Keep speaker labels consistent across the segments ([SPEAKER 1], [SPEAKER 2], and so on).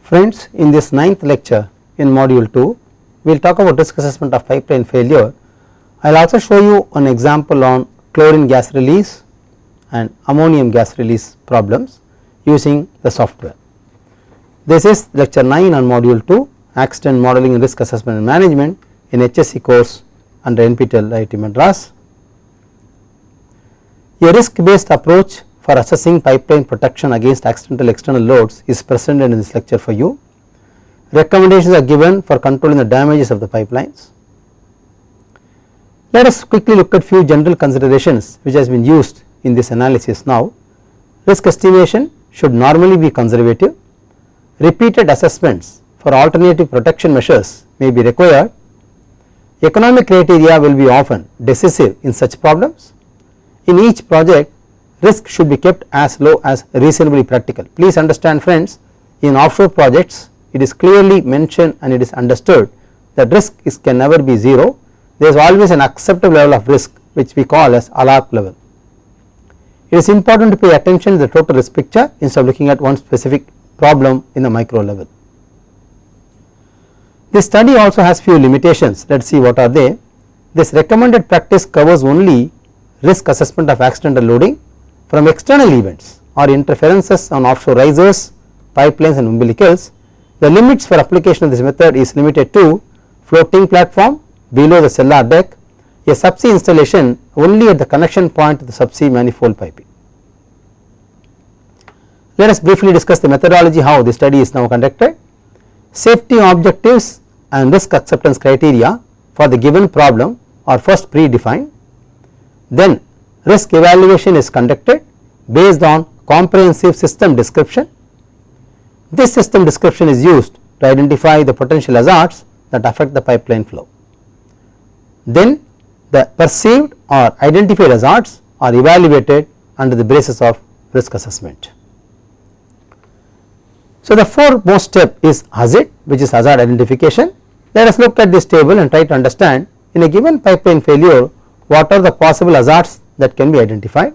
[SPEAKER 1] Friends, in this 9th lecture in module 2, we will talk about risk assessment of pipeline failure. I will also show you an example on chlorine gas release and ammonium gas release problems using the software. This is lecture 9 on module 2, accident modeling and risk assessment and management in HSC course under NPTEL IIT Madras. A risk based approach for assessing pipeline protection against accidental external loads is presented in this lecture for you. Recommendations are given for controlling the damages of the pipelines. Let us quickly look at few general considerations which has been used in this analysis now. Risk estimation should normally be conservative. Repeated assessments for alternative protection measures may be required. Economic criteria will be often decisive in such problems. In each project, risk should be kept as low as reasonably practical. Please understand friends, in offshore projects it is clearly mentioned and it is understood that risk can never be 0. There is always an acceptable level of risk which we call as alarm level. It is important to pay attention to the total risk picture instead of looking at one specific problem in the micro level. This study also has few limitations. Let us see what are they. This recommended practice covers only risk assessment of accidental loading from external events or interferences on offshore risers, pipelines and umbilicals. The limits for application of this method is limited to floating platform below the cellar deck, a subsea installation only at the connection point of the subsea manifold piping. Let us briefly discuss the methodology how the study is now conducted. Safety objectives and risk acceptance criteria for the given problem are first predefined, then risk evaluation is conducted based on comprehensive system description. This system description is used to identify the potential hazards that affect the pipeline flow. Then the perceived or identified hazards are evaluated under the basis of risk assessment. So, the foremost step is hazard, which is hazard identification. Let us look at this table and try to understand in a given pipeline failure what are the possible hazards that can be identified.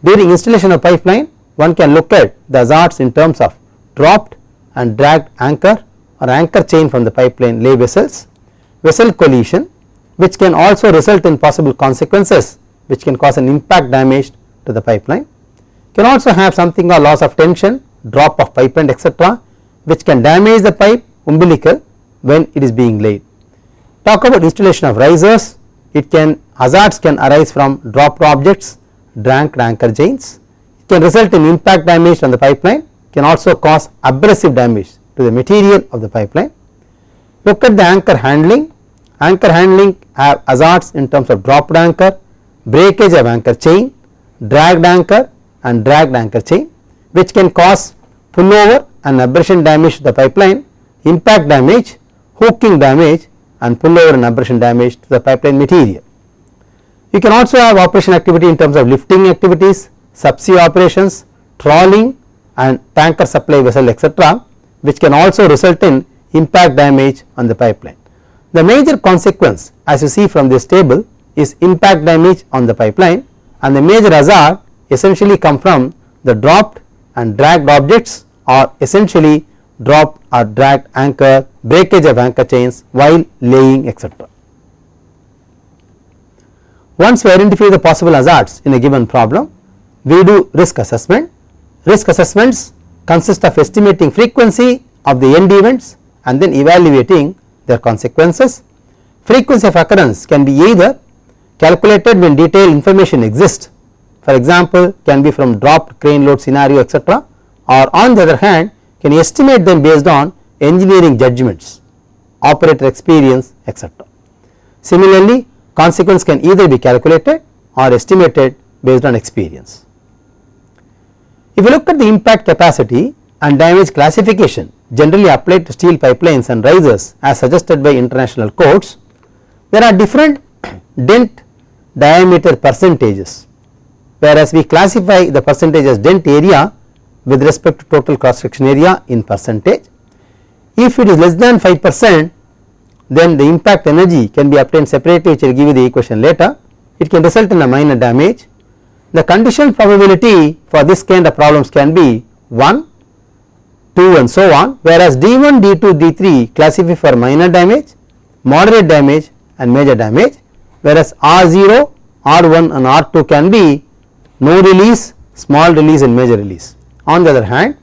[SPEAKER 1] During installation of pipeline, one can look at the hazards in terms of dropped and dragged anchor or anchor chain from the pipeline lay vessels, vessel collision which can also result in possible consequences which can cause an impact damage to the pipeline, can also have something called loss of tension, drop of pipe end etc., which can damage the pipe umbilical when it is being laid. Talk about installation of risers, hazards can arise from dropped objects, dragged anchor chains, it can result in impact damage on the pipeline, can also cause abrasive damage to the material of the pipeline. Look at the anchor handling have hazards in terms of dropped anchor, breakage of anchor chain, dragged anchor and dragged anchor chain which can cause pullover and abrasion damage to the pipeline, impact damage, hooking damage and pullover and abrasion damage to the pipeline material. You can also have operation activity in terms of lifting activities, subsea operations, trawling and tanker supply vessel etc., which can also result in impact damage on the pipeline. The major consequence as you see from this table is impact damage on the pipeline, and the major hazard essentially come from the dropped and dragged objects or essentially dropped or dragged anchor, breakage of anchor chains while laying etc. Once we identify the possible hazards in a given problem, we do risk assessment. Risk assessments consist of estimating frequency of the end events and then evaluating their consequences. Frequency of occurrence can be either calculated when detailed information exists, for example can be from dropped crane load scenario etc., or on the other hand can estimate them based on engineering judgments, operator experience etc. Similarly, consequence can either be calculated or estimated based on experience. If you look at the impact capacity and damage classification generally applied to steel pipelines and risers as suggested by international codes, there are different dent diameter percentages, whereas we classify the percentage as dent area with respect to total cross section area in percentage. If it is less than 5%, then the impact energy can be obtained separately, which I will give you the equation later. It can result in a minor damage. The conditional probability for this kind of problems can be 1 2 and so on, whereas D1, D2, D3 classify for minor damage, moderate damage and major damage, whereas R0, R1 and R2 can be no release, small release and major release. On the other hand,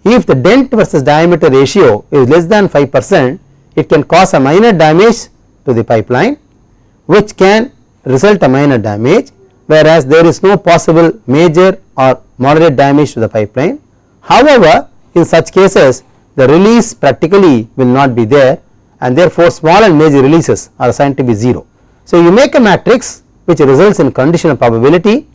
[SPEAKER 1] if the dent versus diameter ratio is less than 5%, it can cause a minor damage to the pipeline, which can result a minor damage, whereas there is no possible major or moderate damage to the pipeline. However, in such cases the release practically will not be there, and therefore small and major releases are assigned to be 0. So, you make a matrix which results in conditional probability,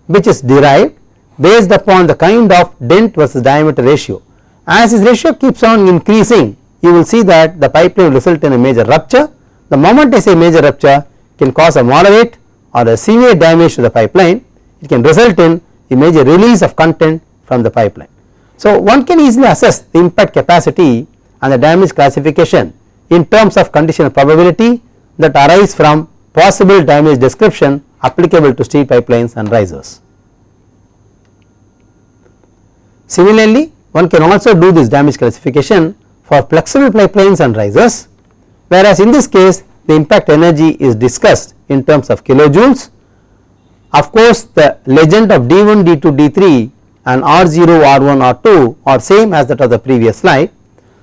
[SPEAKER 1] which is derived based upon the kind of dent versus diameter ratio. As this ratio keeps on increasing, you will see that the pipeline will result in a major rupture. The moment I say major rupture can cause a moderate or a severe damage to the pipeline, it can result in a major release of content from the pipeline. So, one can easily assess the impact capacity and the damage classification in terms of conditional probability that arise from possible damage description applicable to steel pipelines and risers. Similarly, one can also do this damage classification for flexible pipelines and risers, whereas in this case the impact energy is discussed in terms of kilojoules. Of course, the legend of D1, D2, D3 and R0, R1, R2 are same as that of the previous slide.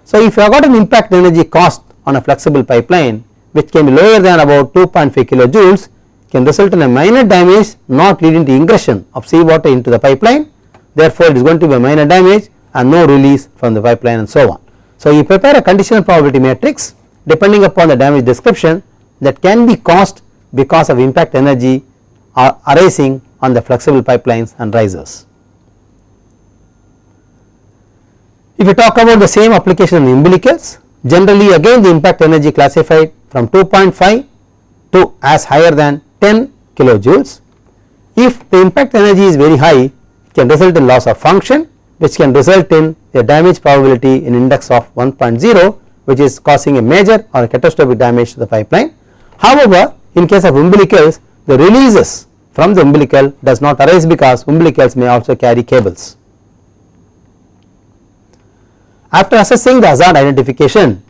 [SPEAKER 1] So, if you have got an impact energy cost on a flexible pipeline which can be lower than about 2.5 kilojoules, can result in a minor damage not leading to ingression of seawater into the pipeline. Therefore, it is going to be a minor damage and no release from the pipeline and so on. So, you prepare a conditional probability matrix depending upon the damage description that can be caused because of impact energy arising on the flexible pipelines and risers. If you talk about the same application in umbilicals, generally again the impact energy classified from 2.5 to as higher than 10 kilojoules. If the impact energy is very high, it can result in loss of function, which can result in a damage probability in index of 1.0, which is causing a major or a catastrophic damage to the pipeline. However, in case of umbilicals, the releases from the umbilical does not arise because umbilicals may also carry cables. After assessing the hazard identification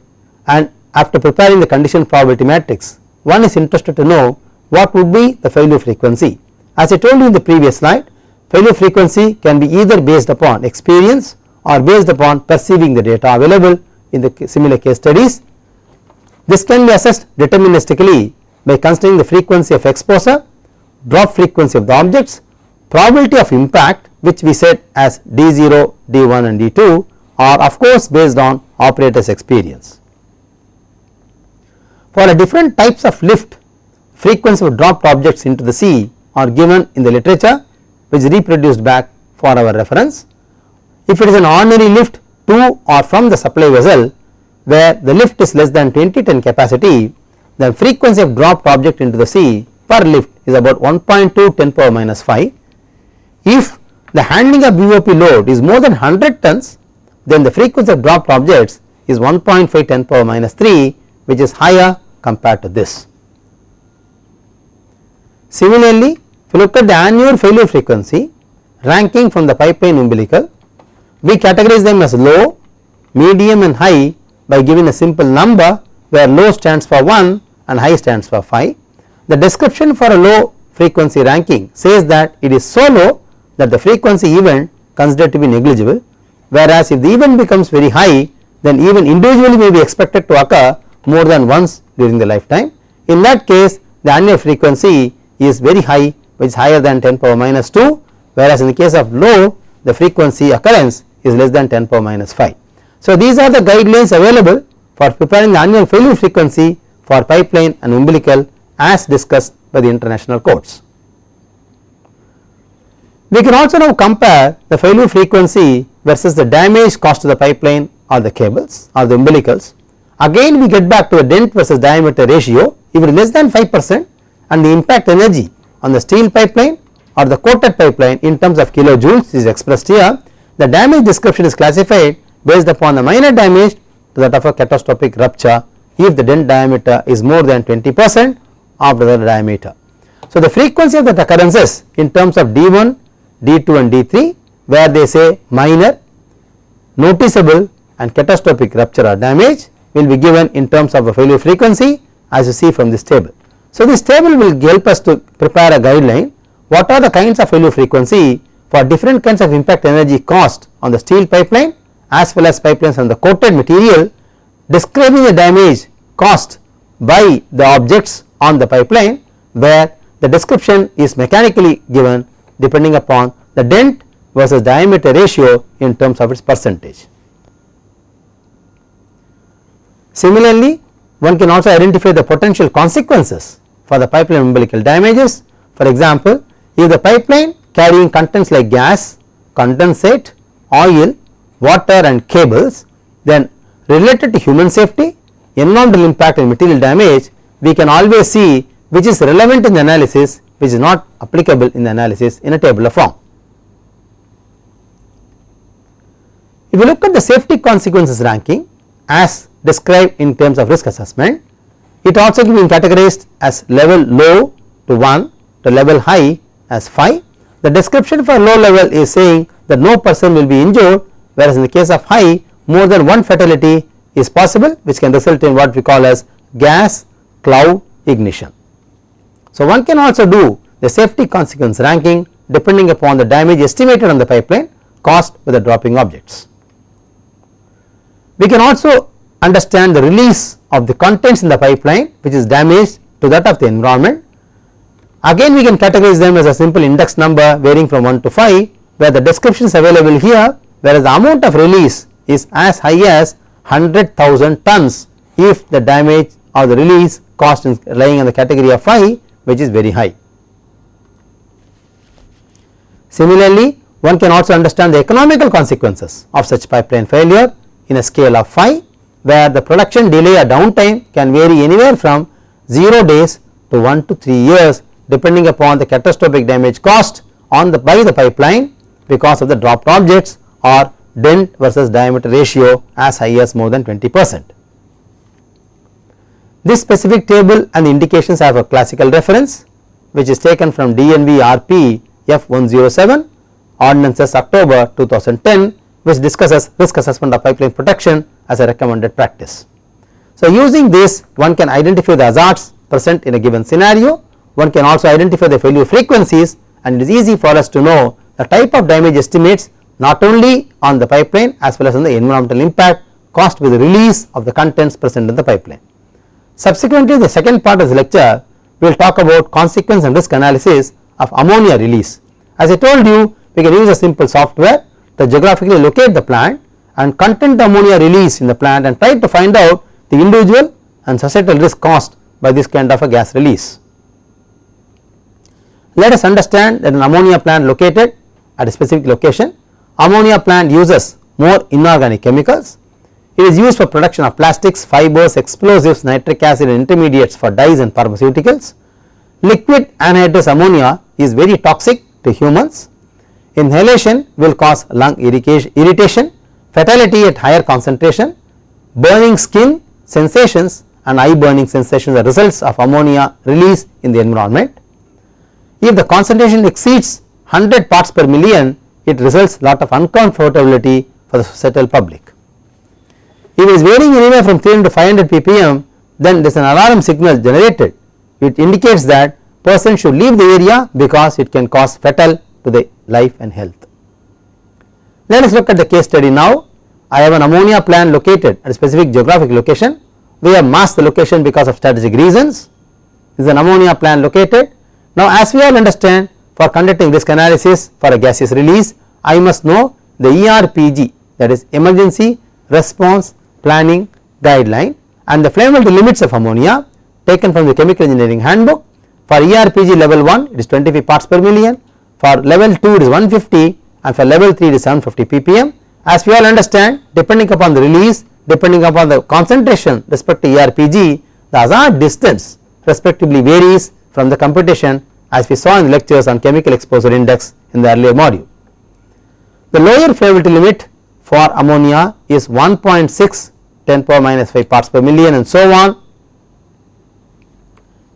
[SPEAKER 1] and after preparing the condition probability matrix, one is interested to know what would be the failure frequency. As I told you in the previous slide, failure frequency can be either based upon experience or based upon perceiving the data available in the similar case studies. This can be assessed deterministically by considering the frequency of exposure, drop frequency of the objects, probability of impact, which we said as D0, D1 and D2 are of course based on operator's experience. For a different types of lift, frequency of dropped objects into the sea are given in the literature, which is reproduced back for our reference. If it is an ordinary lift to or from the supply vessel where the lift is less than 20 ton capacity, the frequency of dropped object into the sea per lift is about 1.2 10 power minus 5. If the handling of BOP load is more than 100 tons, then the frequency of dropped objects is 1.5 10 power minus 3, which is higher compared to this. Similarly, if you look at the annual failure frequency ranking from the pipeline umbilical, we categorize them as low, medium and high by giving a simple number where low stands for 1 and high stands for 5. The description for a low frequency ranking says that it is so low that the frequency event considered to be negligible, whereas if the event becomes very high, then even individually may be expected to occur more than once during the lifetime. In that case, the annual frequency is very high, which is higher than 10 power minus 2, whereas in the case of low, the frequency occurrence is less than 10 power minus 5. So, these are the guidelines available for preparing the annual failure frequency for pipeline and umbilical as discussed by the international codes. We can also now compare the failure frequency versus the damage caused to the pipeline or the cables or the umbilicals. Again we get back to the dent versus diameter ratio. If it is less than 5% and the impact energy on the steel pipeline or the coated pipeline in terms of kilojoules is expressed here, the damage description is classified based upon the minor damage to that of a catastrophic rupture if the dent diameter is more than 20% of the diameter. So, the frequency of the occurrences in terms of D1, D2 and D3 where they say minor, noticeable and catastrophic rupture or damage will be given in terms of a failure frequency as you see from this table. So, this table will help us to prepare a guideline what are the kinds of failure frequency for different kinds of impact energy cost on the steel pipeline as well as pipelines on the coated material, describing the damage caused by the objects on the pipeline, where the description is mechanically given depending upon the dent versus diameter ratio in terms of its percentage. Similarly, one can also identify the potential consequences for the pipeline umbilical damages. For example, if the pipeline carrying contents like gas, condensate, oil, water and cables, then related to human safety, environmental impact and material damage, we can always see which is relevant in the analysis, which is not applicable in the analysis in a tabular form. If you look at the safety consequences ranking as described in terms of risk assessment, it also can be categorized as level low to 1 to level high as 5. The description for low level is saying that no person will be injured, whereas in the case of high, more than one fatality is possible, which can result in what we call as gas cloud ignition. So, one can also do the safety consequence ranking depending upon the damage estimated on the pipeline caused by the dropping objects. We can also understand the release of the contents in the pipeline which is damaged to that of the environment. Again, we can categorize them as a simple index number varying from 1 to 5, where the description is available here, whereas the amount of release is as high as 100,000 tons if the damage or the release cost is lying in the category of 5, which is very high. Similarly, one can also understand the economical consequences of such pipeline failure in a scale of 5, where the production delay or downtime can vary anywhere from 0 days to 1 to 3 years depending upon the catastrophic damage caused on the by the pipeline because of the dropped objects or dent versus diameter ratio as high as more than 20%. This specific table and the indications have a classical reference which is taken from DNV RP F107 Ordinances October 2010, which discusses risk assessment of pipeline protection as a recommended practice. So, using this one can identify the hazards present in a given scenario, one can also identify the failure frequencies, and it is easy for us to know the type of damage estimates not only on the pipeline as well as on the environmental impact caused by the release of the contents present in the pipeline. Subsequently, the second part of the lecture we will talk about consequence and risk analysis of ammonia release. As I told you, we can use a simple software to geographically locate the plant and content the ammonia release in the plant and try to find out the individual and societal risk caused by this kind of a gas release. Let us understand that an ammonia plant located at a specific location, ammonia plant uses more inorganic chemicals. It is used for production of plastics, fibers, explosives, nitric acid and intermediates for dyes and pharmaceuticals. Liquid anhydrous ammonia is very toxic to humans. Inhalation will cause lung irritation, fatality at higher concentration, burning skin sensations and eye burning sensations are results of ammonia release in the environment. If the concentration exceeds 100 parts per million, it results lot of uncomfortability for the societal public. If it is varying anywhere from 300 to 500 ppm, then there is an alarm signal generated which indicates that person should leave the area because it can cause fatal to the life and health. Let us look at the case study now. I have an ammonia plant located at a specific geographic location. We have masked the location because of strategic reasons. This is an ammonia plant located. Now, as we all understand, for conducting risk analysis for a gaseous release, I must know the ERPG, that is emergency response planning guideline, and the flammability limits of ammonia taken from the chemical engineering handbook. For ERPG level 1 it is 25 parts per million, for level 2 it is 150, and for level 3 it is 750 ppm. As we all understand, depending upon the release, depending upon the concentration respect to ERPG, the hazard distance respectively varies from the computation as we saw in the lectures on chemical exposure index in the earlier module. The lower flammability limit for ammonia is 1.6 10 power minus 5 parts per million and so on.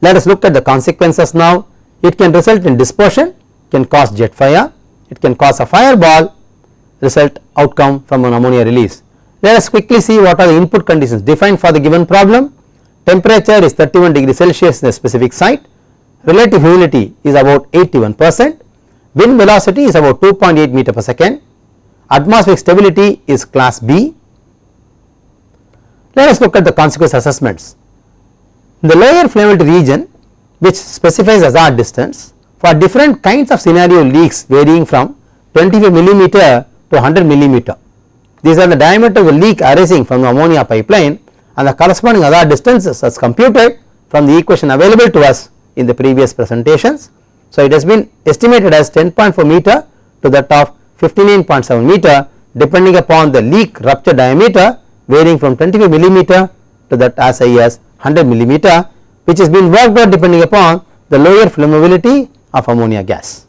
[SPEAKER 1] Let us look at the consequences now. It can result in dispersion, can cause jet fire, it can cause a fireball, result outcome from an ammonia release. Let us quickly see what are the input conditions defined for the given problem. Temperature is 31 degrees Celsius in a specific site, relative humidity is about 81%, wind velocity is about 2.8 meter per second, atmospheric stability is class B. Let us look at the consequence assessments. In the lower flammability region, which specifies hazard distance, for different kinds of scenario leaks varying from 25 millimeter to 100 millimeter. These are the diameter of the leak arising from the ammonia pipeline and the corresponding hazard distances as computed from the equation available to us in the previous presentations. So, it has been estimated as 10.4 meter to that of 59.7 meter depending upon the leak rupture diameter varying from 25 millimeter to that as high as 100 millimeter, which has been worked out depending upon the lower flammability of ammonia gas.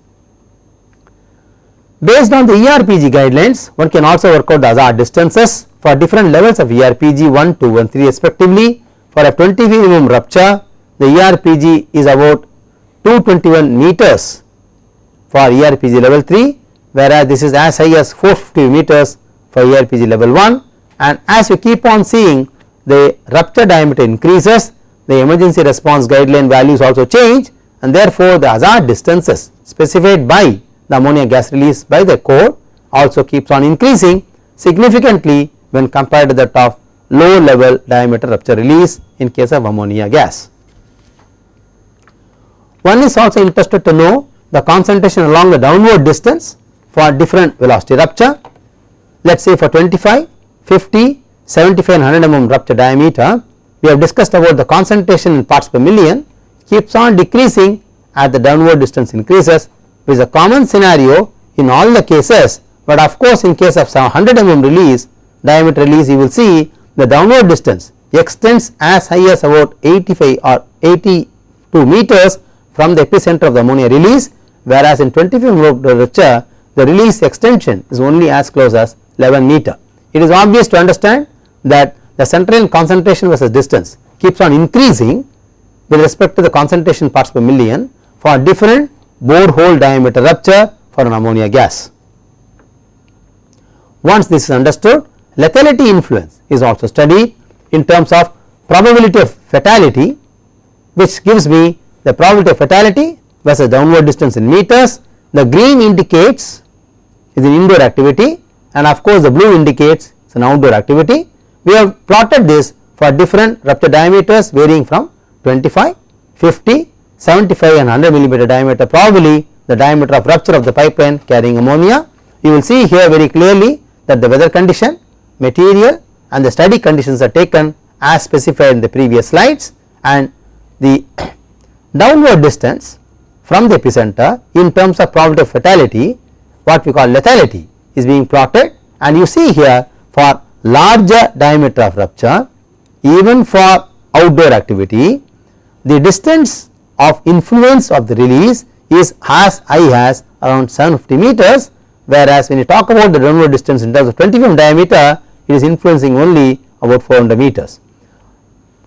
[SPEAKER 1] Based on the ERPG guidelines, one can also work out the hazard distances for different levels of ERPG 1, 2 and 3 respectively. For a 25 mm rupture, the ERPG is about 221 meters for ERPG level 3, whereas this is as high as 450 meters for ERPG level 1, and as you keep on seeing the rupture diameter increases, the emergency response guideline values also change, and therefore, the hazard distances specified by the ammonia gas release by the code also keeps on increasing significantly when compared to that of low level diameter rupture release in case of ammonia gas. One is also interested to know the concentration along the downward distance for different velocity rupture. Let us say for 25, 50, 75 and 100 mm rupture diameter, we have discussed about the concentration in parts per million keeps on decreasing as the downward distance increases, which is a common scenario in all the cases, but of course in case of some 100 mm release diameter release, you will see the downward distance extends as high as about 85 or 82 meters from the epicenter of the ammonia release, whereas in 25 mm rupture the release extension is only as close as 11 meter. It is obvious to understand that the central concentration versus distance keeps on increasing with respect to the concentration parts per million for different borehole diameter rupture for an ammonia gas. Once this is understood, lethality influence is also studied in terms of probability of fatality, which gives me the probability of fatality versus downward distance in meters. The green indicates is an indoor activity and of course the blue indicates it is an outdoor activity. We have plotted this for different rupture diameters varying from 25, 50, 75 and 100 millimeter diameter, probably the diameter of rupture of the pipeline carrying ammonia. You will see here very clearly that the weather condition, material and the study conditions are taken as specified in the previous slides, and the downward distance from the epicenter in terms of probability of fatality, what we call lethality, is being plotted, and you see here for larger diameter of rupture, even for outdoor activity, the distance of influence of the release is as high as around 750 meters, whereas when you talk about the downward distance in terms of 25 mm diameter, it is influencing only about 400 meters.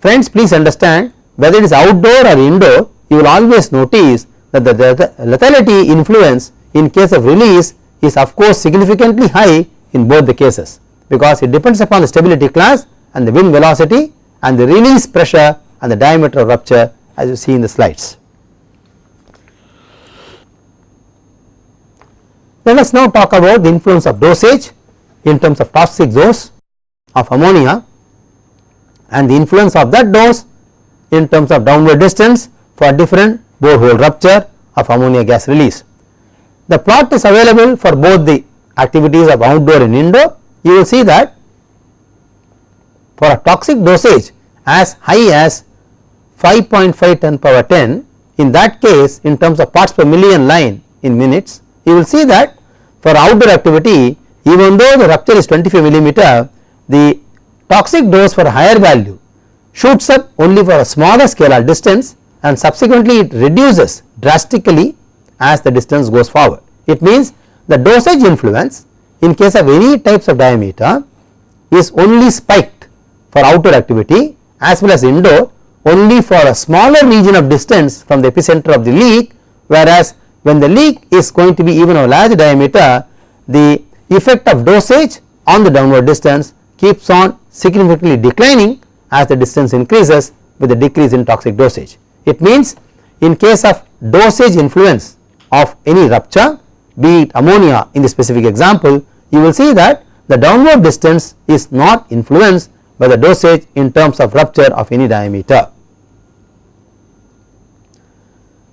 [SPEAKER 1] Friends, please understand, whether it is outdoor or indoor, you will always notice that the lethality influence in case of release is of course significantly high in both the cases, because it depends upon the stability class and the wind velocity and the release pressure and the diameter of rupture as you see in the slides. Let us now talk about the influence of dosage in terms of toxic dose of ammonia and the influence of that dose in terms of downward distance for different borehole rupture of ammonia gas release. The plot is available for both the activities of outdoor and indoor. You will see that for a toxic dosage as high as 5.5 10 power 10, in that case in terms of parts per million line in minutes, you will see that for outdoor activity, even though the rupture is 25 millimeter, the toxic dose for a higher value shoots up only for a smaller scalar distance and subsequently it reduces drastically as the distance goes forward. It means the dosage influence in case of any types of diameter is only spiked for outdoor activity as well as indoor only for a smaller region of distance from the epicenter of the leak, whereas when the leak is going to be even of large diameter, the effect of dosage on the downward distance keeps on significantly declining as the distance increases with the decrease in toxic dosage. It means in case of dosage influence of any rupture, be it ammonia in the specific example, you will see that the downward distance is not influenced by the dosage in terms of rupture of any diameter.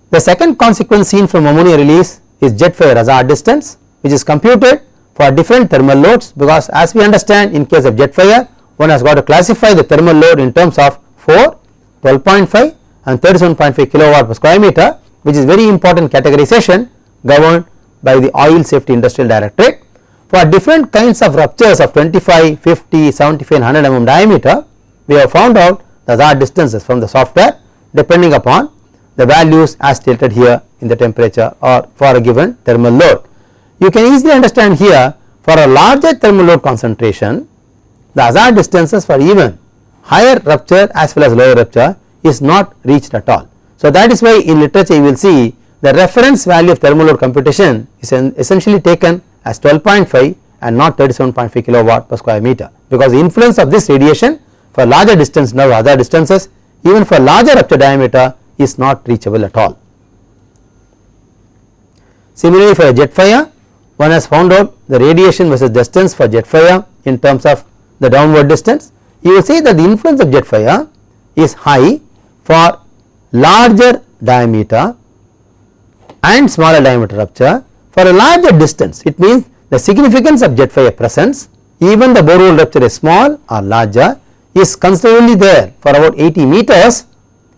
[SPEAKER 1] The second consequence seen from ammonia release is jet fire hazard distance, which is computed for different thermal loads, because as we understand in case of jet fire, one has got to classify the thermal load in terms of 4, 12.5 and 37.5 kilowatt per square meter, which is very important categorization governed by the Oil Safety Industrial Directorate. For different kinds of ruptures of 25, 50, 75 and 100 mm diameter, we have found out the hazard distances from the software depending upon the values as stated here in the temperature or for a given thermal load. You can easily understand here, for a larger thermal load concentration, the hazard distances for even higher rupture as well as lower rupture is not reached at all. So that is why in literature you will see the reference value of thermal load computation is essentially taken as 12.5 and not 37.5 kilowatt per square meter, because the influence of this radiation for larger distance, now other distances, even for larger rupture diameter, is not reachable at all. Similarly, for a jet fire, one has found out the radiation versus distance for jet fire in terms of the downward distance. You will see that the influence of jet fire is high for larger diameter and smaller diameter rupture. For a larger distance, it means the significance of jet fire presence, even the borehole rupture is small or larger, is considerably there for about 80 meters.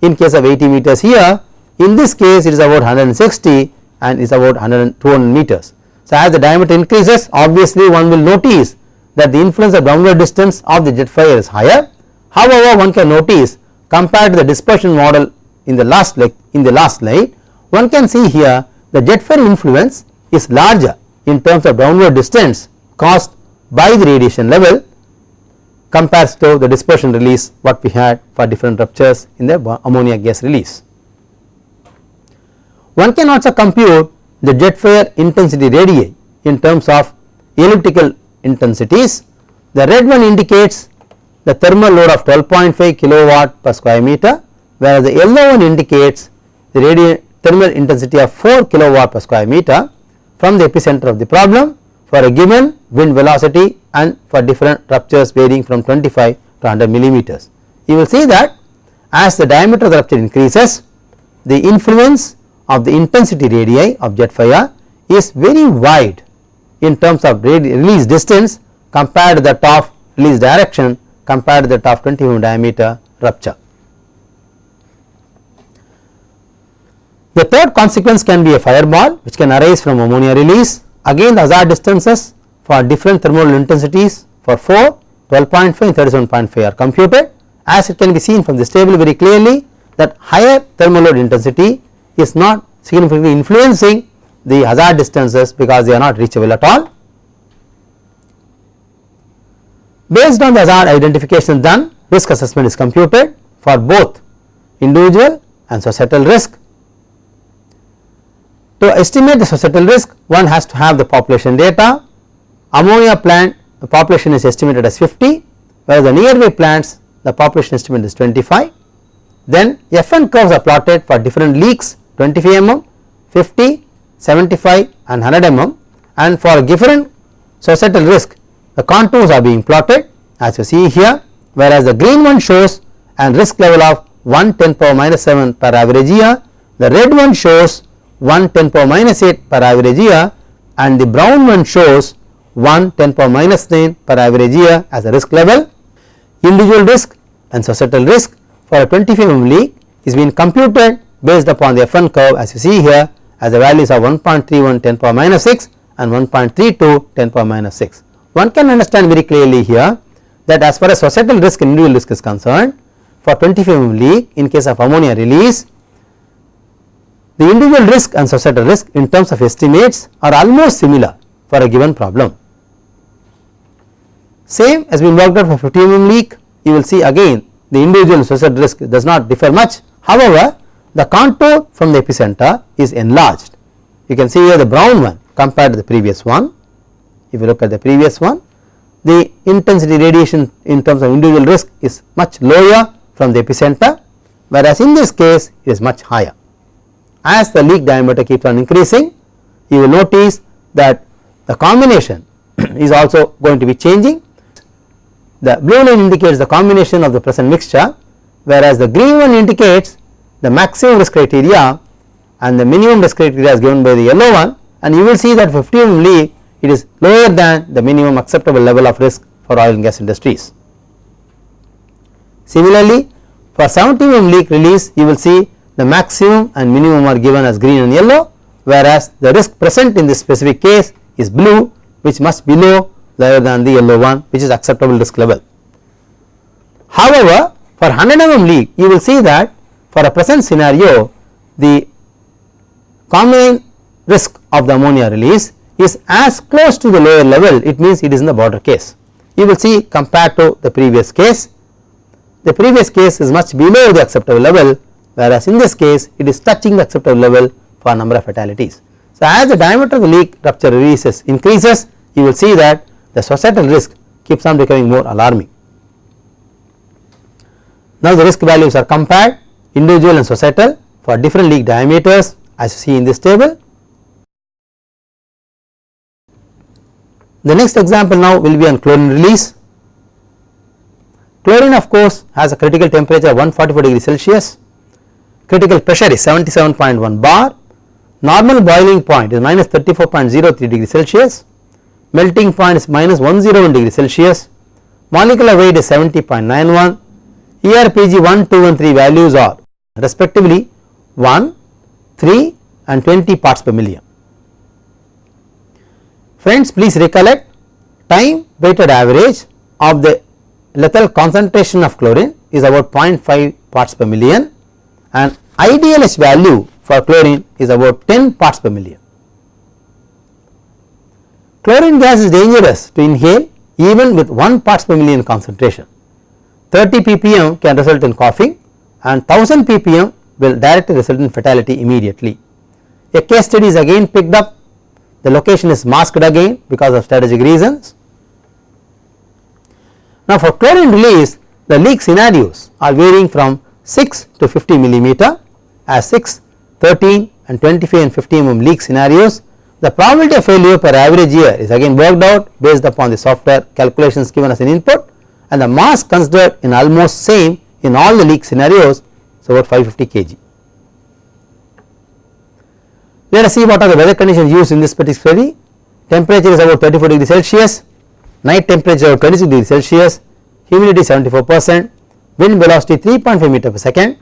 [SPEAKER 1] In case of 80 meters here, in this case it is about 160 and is about 200 meters. So as the diameter increases, obviously one will notice that the influence of downward distance of the jet fire is higher. However, one can notice compared to the dispersion model in the last slide, one can see here the jet fire influence is larger in terms of downward distance caused by the radiation level compared to the dispersion release what we had for different ruptures in the ammonia gas release. One can also compute the jet fire intensity radii in terms of elliptical intensities. The red one indicates the thermal load of 12.5 kilowatt per square meter, whereas the yellow one indicates the thermal intensity of 4 kilowatt per square meter from the epicenter of the problem for a given wind velocity and for different ruptures varying from 25 to 100 millimeters. You will see that as the diameter of the rupture increases, the influence of the intensity radii of jet fire is very wide in terms of release distance compared to that of release direction compared to that of 20 mm diameter rupture. The third consequence can be a fireball which can arise from ammonia release. Again the hazard distances for different thermal intensities for 4, 12.5 and 37.5 are computed. As it can be seen from this table very clearly that higher thermal load intensity is not significantly influencing the hazard distances because they are not reachable at all. Based on the hazard identification done, risk assessment is computed for both individual and societal risk. To estimate the societal risk, one has to have the population data. Ammonia plant the population is estimated as 50, whereas the nearby plants the population estimate is 25. Then FN curves are plotted for different leaks 25 mm, 50, 75 and 100 mm, and for a given societal risk the contours are being plotted as you see here, whereas the green one shows a risk level of 1 10 power minus 7 per average year, the red one shows 1 10 power minus 8 per average year, and the brown one shows 1 10 power minus 9 per average year as a risk level. Individual risk and societal risk for a 25 mm leak is being computed based upon the FN curve as you see here as the values of 1.31 10 power minus 6 and 1.32 10 power minus 6. One can understand very clearly here that as far as societal risk and individual risk is concerned, for 25 mm leak in case of ammonia release, the individual risk and societal risk in terms of estimates are almost similar for a given problem. Same has been worked out for 50 mm leak. You will see again the individual and societal risk does not differ much. However, the contour from the epicenter is enlarged. You can see here the brown one compared to the previous one. If you look at the previous one, the intensity radiation in terms of individual risk is much lower from the epicenter, whereas in this case it is much higher. As the leak diameter keeps on increasing, you will notice that the combination is also going to be changing. The blue line indicates the combination of the present mixture, whereas the green one indicates the maximum risk criteria and the minimum risk criteria is given by the yellow one, and you will see that 50 mm leak, it is lower than the minimum acceptable level of risk for oil and gas industries. Similarly, for 70 mm leak release, you will see the maximum and minimum are given as green and yellow, whereas the risk present in this specific case is blue, which must be lower than the yellow one, which is acceptable risk level. However, for 100 mm leak, you will see that for a present scenario, the combined risk of the ammonia release is as close to the lower level, it means it is in the border case. You will see compared to the previous case is much below the acceptable level, whereas in this case it is touching the acceptable level for a number of fatalities. So, as the diameter of the leak rupture releases increases, you will see that the societal risk keeps on becoming more alarming. Now, the risk values are compared individual and societal for different leak diameters as you see in this table. The next example now will be on chlorine release. Chlorine of course has a critical temperature of 144 degrees Celsius, critical pressure is 77.1 bar, normal boiling point is minus 34.03 degrees Celsius, melting point is minus 101 degrees Celsius, molecular weight is 70.91, ERPG 1, 2 and 3 values are respectively 1, 3 and 20 parts per million. Friends, please recollect, time weighted average of the lethal concentration of chlorine is about 0.5 parts per million and IDLH value for chlorine is about 10 parts per million. Chlorine gas is dangerous to inhale even with 1 parts per million concentration. 30 ppm can result in coughing and 1000 ppm will directly result in fatality immediately. A case study is again picked up, the location is masked again because of strategic reasons. Now, for chlorine release, the leak scenarios are varying from 6 to 50 millimeter, as 6, 13 and 25 and 50 mm leak scenarios. The probability of failure per average year is again worked out based upon the software calculations given as an input, and the mass considered in almost same in all the leak scenarios, so about 550 kg. Let us see what are the weather conditions used in this particular study. Temperature is about 34 degrees Celsius, night temperature about 26 degrees Celsius, humidity 74%, wind velocity 3.5 meter per second.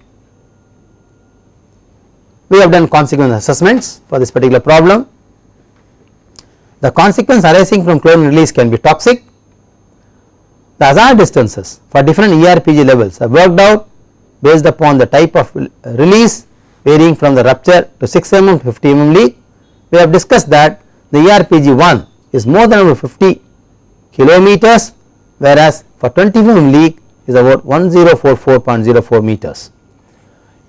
[SPEAKER 1] We have done consequence assessments for this particular problem. The consequence arising from chlorine release can be toxic. The hazard distances for different ERPG levels are worked out based upon the type of release varying from the rupture to 6 mm to 50 mm leak. We have discussed that the ERPG 1 is more than about 50 kilometers, whereas for 20 mm leak is about 1044.04 meters.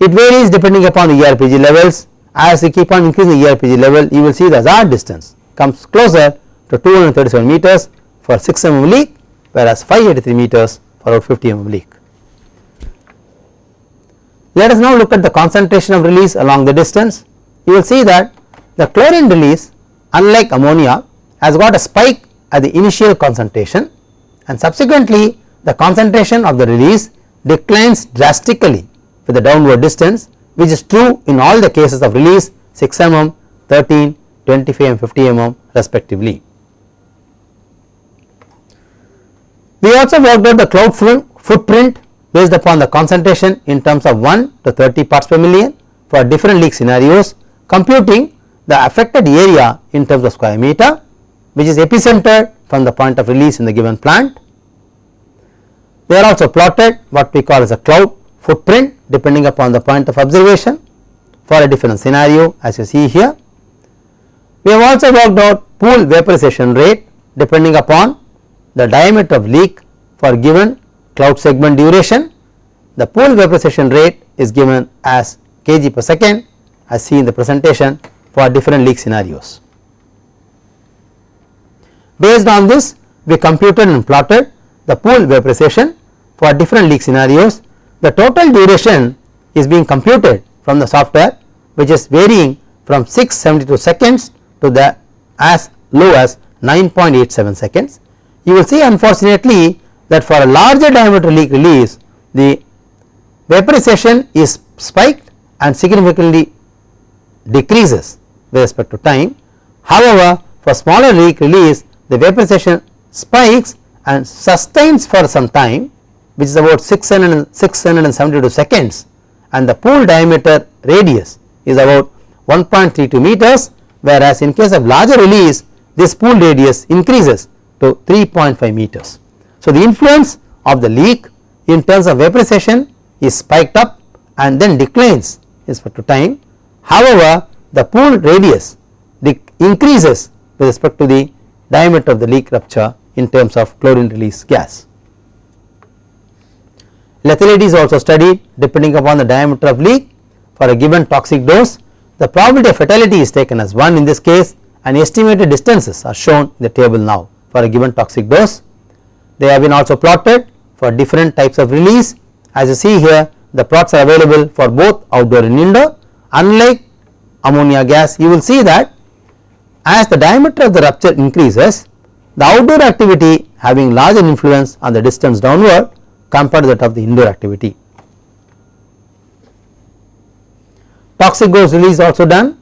[SPEAKER 1] It varies depending upon the ERPG levels. As we keep on increasing the ERPG level, you will see the hazard distance comes closer to 237 meters for 6 mm leak, whereas 583 meters for about 50 mm leak. Let us now look at the concentration of release along the distance. You will see that the chlorine release, unlike ammonia, has got a spike at the initial concentration, and subsequently the concentration of the release declines drastically with the downward distance, which is true in all the cases of release 6 mm, 13, 25 and 50 mm respectively. We also worked out the cloud footprint based upon the concentration in terms of 1 to 30 parts per million for different leak scenarios, computing the affected area in terms of square meter, which is epicentered from the point of release in the given plant. They are also plotted what we call as a cloud footprint depending upon the point of observation for a different scenario, as you see here. We have also worked out pool vaporization rate depending upon the diameter of leak for given cloud segment duration. The pool vaporization rate is given as kg per second as seen in the presentation for different leak scenarios. Based on this, we computed and plotted the pool vaporization for different leak scenarios. The total duration is being computed from the software, which is varying from 672 seconds to the as low as 9.87 seconds. You will see unfortunately that for a larger diameter leak release, the vaporization is spiked and significantly decreases with respect to time. However, for smaller leak release, the vaporization spikes and sustains for some time, which is about 672 seconds, and the pool diameter radius is about 1.32 meters, whereas in case of larger release, this pool radius increases to 3.5 meters. So, the influence of the leak in terms of vaporization is spiked up and then declines with respect to time. However, the pool radius increases with respect to the diameter of the leak rupture in terms of chlorine release gas. Lethality is also studied depending upon the diameter of leak. For a given toxic dose, the probability of fatality is taken as 1 in this case, and estimated distances are shown in the table now for a given toxic dose. They have been also plotted for different types of release. As you see here, the plots are available for both outdoor and indoor. Unlike ammonia gas, you will see that as the diameter of the rupture increases, the outdoor activity having larger influence on the distance downward compared to that of the indoor activity. Toxic dose release also done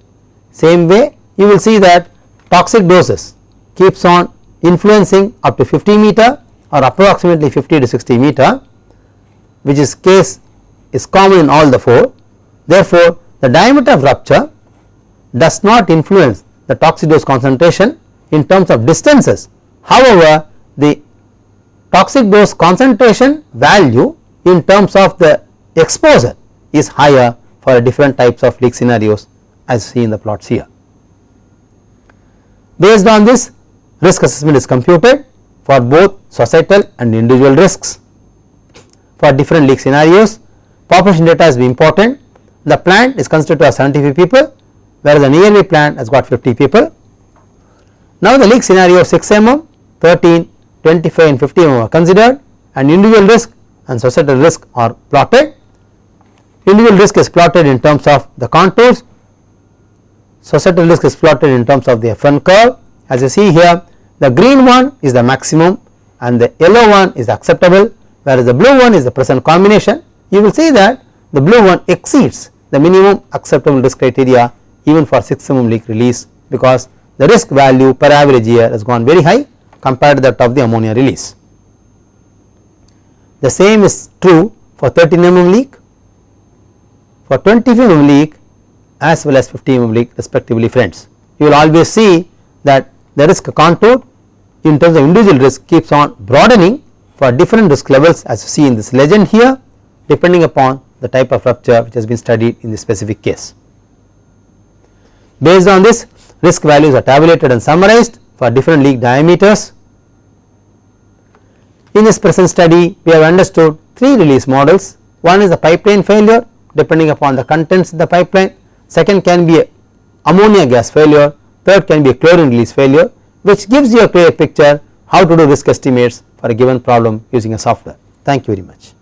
[SPEAKER 1] same way. You will see that toxic doses keeps on influencing up to 50 meter or approximately 50 to 60 meter, which is case is common in all the 4. Therefore, the diameter of rupture does not influence the toxic dose concentration in terms of distances. However, the toxic dose concentration value in terms of the exposure is higher for different types of leak scenarios, as seen in the plots here. Based on this, risk assessment is computed for both societal and individual risks. For different leak scenarios, population data is important. The plant is considered to have 75 people, whereas the nearby plant has got 50 people. Now, the leak scenario 6 mm, 13, 25 and 50 mm are considered, and individual risk and societal risk are plotted. Individual risk is plotted in terms of the contours, societal risk is plotted in terms of the FN curve. As you see here, the green one is the maximum and the yellow one is acceptable, whereas the blue one is the present combination. You will see that the blue one exceeds the minimum acceptable risk criteria even for 6 mm leak release, because the risk value per average year has gone very high compared to that of the ammonia release. The same is true for 13 mm leak, for 25 mm leak as well as 50 mm leak respectively, friends. You will always see that the risk contour in terms of individual risk keeps on broadening for different risk levels, as you see in this legend here, depending upon the type of rupture which has been studied in the specific case. Based on this, risk values are tabulated and summarized for different leak diameters. In this present study, we have understood 3 release models. One is the pipeline failure depending upon the contents in the pipeline, second can be a ammonia gas failure, third can be a chlorine release failure, which gives you a clear picture how to do risk estimates for a given problem using a software. Thank you very much.